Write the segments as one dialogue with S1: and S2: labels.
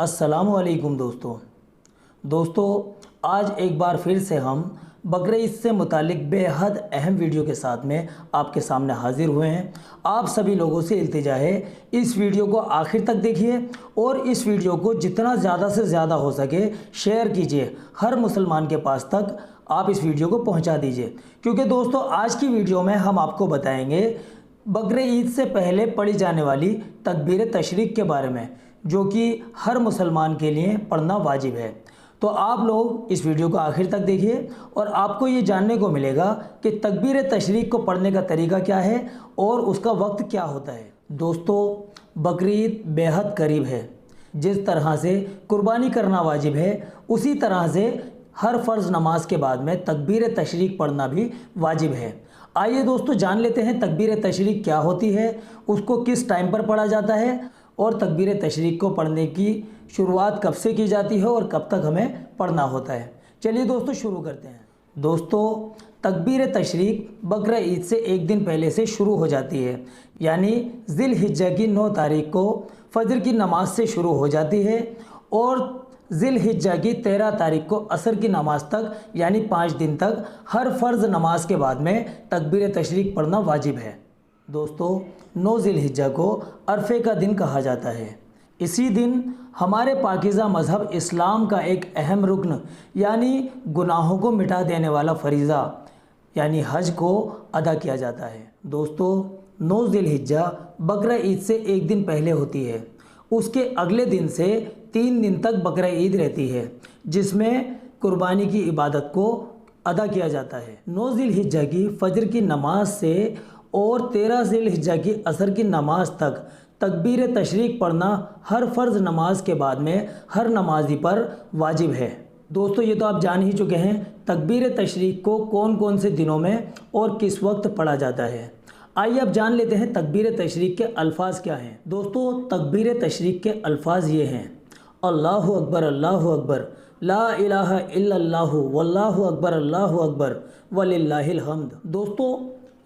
S1: अस्सलामुअलैकुम दोस्तों आज एक बार फिर से हम बकरीद ईद से मुतालिक बेहद अहम वीडियो के साथ में आपके सामने हाजिर हुए हैं। आप सभी लोगों से इल्तिजा है, इस वीडियो को आखिर तक देखिए और इस वीडियो को जितना ज़्यादा से ज़्यादा हो सके शेयर कीजिए। हर मुसलमान के पास तक आप इस वीडियो को पहुंचा दीजिए, क्योंकि दोस्तों आज की वीडियो में हम आपको बताएंगे बकरीद ईद से पहले पढ़ी जाने वाली तकबीर तशरीक के बारे में, जो कि हर मुसलमान के लिए पढ़ना वाजिब है। तो आप लोग इस वीडियो को आखिर तक देखिए और आपको ये जानने को मिलेगा कि तकबीर तशरीक को पढ़ने का तरीका क्या है और उसका वक्त क्या होता है। दोस्तों बकरीद बेहद करीब है। जिस तरह से कुर्बानी करना वाजिब है, उसी तरह से हर फ़र्ज़ नमाज के बाद में तकबीर तशरीक पढ़ना भी वाजिब है। आइए दोस्तों जान लेते हैं तकबीर तशरीक क्या होती है, उसको किस टाइम पर पढ़ा जाता है और तकबीर तशरीक को पढ़ने की शुरुआत कब से की जाती है और कब तक हमें पढ़ना होता है। चलिए दोस्तों शुरू करते हैं। दोस्तों तकबीर तशरीक बकरीद ईद से एक दिन पहले से शुरू हो जाती है, यानी ज़िल हिज्जा की 9 तारीख को फ़जर की नमाज से शुरू हो जाती है और ज़िल हिज्जा की 13 तारीख को असर की नमाज तक, यानी 5 दिन तक हर फ़र्ज़ नमाज के बाद में तकबीर तशरीक पढ़ना वाजिब है। दोस्तों 9 ज़िल हिज्जा को अरफे का दिन कहा जाता है। इसी दिन हमारे पाकीज़ा मज़हब इस्लाम का एक अहम रुकन, यानी गुनाहों को मिटा देने वाला फरीज़ा, यानी हज को अदा किया जाता है। दोस्तों 9 ज़िल हिज्जा बकरीद ईद से एक दिन पहले होती है। उसके अगले दिन से 3 दिन तक बकरीद ईद रहती है, जिसमें कुर्बानी की इबादत को अदा किया जाता है। 9 ज़िल हिज्जा की फ़जर की नमाज से और 13 ज़िल हिज्जा की असर की नमाज तक तकबीर तशरीक पढ़ना हर फ़र्ज़ नमाज के बाद में हर नमाजी पर वाजिब है। दोस्तों ये तो आप जान ही चुके हैं तकबीर तशरीक को कौन कौन से दिनों में और किस वक्त पढ़ा जाता है। आइए अब जान लेते हैं तकबीर तशरीक के अल्फाज क्या हैं। दोस्तों तकबीर तशरीक के अल्फाज ये हैं: अल्लाहु अकबर, ला इलाहा इल्लल्लाहु वल्लाहु अकबर वलिल्लाहिल हम्द। दोस्तों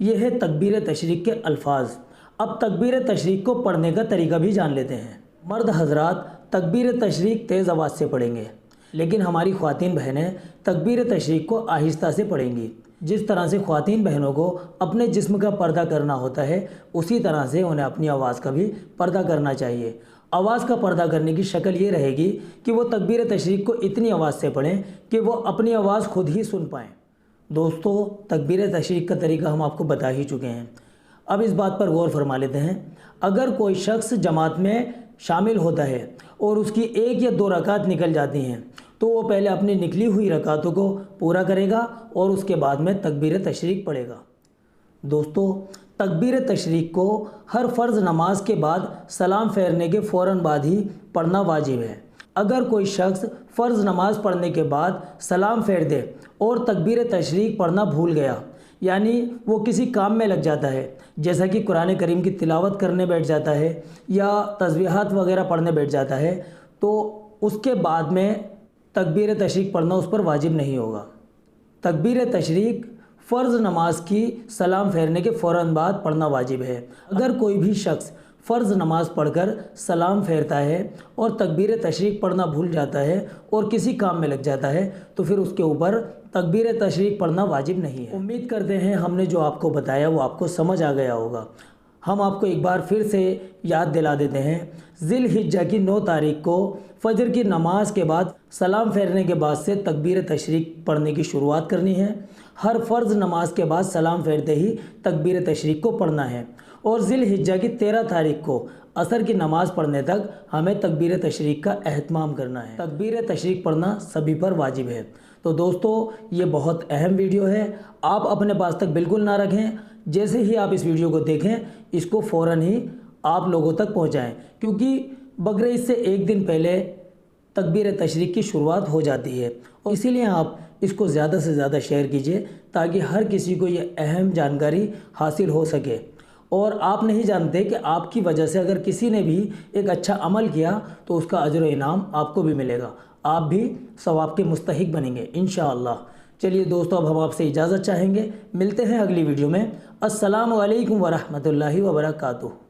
S1: ये है तकबीर तशरीक के अल्फाज। अब तकबीर तशरीक को पढ़ने का तरीका भी जान लेते हैं। मर्द हजरात तकबीर तशरीक तेज़ आवाज़ से पढ़ेंगे, लेकिन हमारी ख़वातीन बहनें तकबीर तशरीक को आहिस्ता से पढ़ेंगी। जिस तरह से ख़वातीन बहनों को अपने जिस्म का पर्दा करना होता है, उसी तरह से उन्हें अपनी आवाज़ का भी पर्दा करना चाहिए। आवाज़ का पर्दा करने की शक्ल ये रहेगी कि वो तकबीर तशरीक को इतनी आवाज़ से पढ़ें कि वो अपनी आवाज़ खुद ही सुन पाएँ। दोस्तों तकबीर तशरीक का तरीका हम आपको बता ही चुके हैं। अब इस बात पर गौर फरमा लेते हैं। अगर कोई शख्स जमात में शामिल होता है और उसकी 1 या 2 रकात निकल जाती हैं, तो वो पहले अपनी निकली हुई रकातों को पूरा करेगा और उसके बाद में तकबीर तशरीक पढ़ेगा। दोस्तों तकबीर तशरीक को हर फ़र्ज़ नमाज के बाद सलाम फेरने के फ़ौरन बाद ही पढ़ना वाजिब है। अगर कोई शख्स फ़र्ज़ नमाज पढ़ने के बाद सलाम फेर दे और तकबीर तशरीक पढ़ना भूल गया, यानी वो किसी काम में लग जाता है, जैसा कि कुरान करीम की तिलावत करने बैठ जाता है या तस्बीहात वगैरह पढ़ने बैठ जाता है, तो उसके बाद में तकबीर तशरीक पढ़ना उस पर वाजिब नहीं होगा। तकबीर तशरीक फ़र्ज़ नमाज की सलाम फेरने के फ़ौरन बाद पढ़ना वाजिब है। अगर कोई भी शख्स फ़र्ज़ नमाज पढ़कर सलाम फेरता है और तकबीर तशरीक पढ़ना भूल जाता है और किसी काम में लग जाता है, तो फिर उसके ऊपर तकबीर तशरीक पढ़ना वाजिब नहीं है। उम्मीद करते हैं हमने जो आपको बताया वो आपको समझ आ गया होगा। हम आपको एक बार फिर से याद दिला देते हैं। ज़िल हिज्जा की 9 तारीख को फ़जर की नमाज के बाद सलाम फेरने के बाद से तकबीर तशरीक पढ़ने की शुरुआत करनी है। हर फ़र्ज़ नमाज के बाद सलाम फेरते ही तकबीर तशरीक को पढ़ना है और ज़िल हिज्जा की 13 तारीख को असर की नमाज़ पढ़ने तक हमें तकबीर तशरीक का एहतमाम करना है। तकबीर तशरीक पढ़ना सभी पर वाजिब है। तो दोस्तों ये बहुत अहम वीडियो है, आप अपने पास तक बिल्कुल ना रखें। जैसे ही आप इस वीडियो को देखें, इसको फ़ौरन ही आप लोगों तक पहुंचाएं, क्योंकि बकरीद से एक दिन पहले तकबीर तशरीक की शुरुआत हो जाती है और इसीलिए आप इसको ज़्यादा से ज़्यादा शेयर कीजिए ताकि हर किसी को ये अहम जानकारी हासिल हो सके। और आप नहीं जानते कि आपकी वजह से अगर किसी ने भी एक अच्छा अमल किया तो उसका अजर व इनाम आपको भी मिलेगा, आप भी सवाब के मुस्तहिक बनेंगे इंशाअल्लाह। चलिए दोस्तों अब हम आपसे इजाज़त चाहेंगे, मिलते हैं अगली वीडियो में। अस्सलामु अलैकुम वरहमतुल्लाहि वबरकातुहू।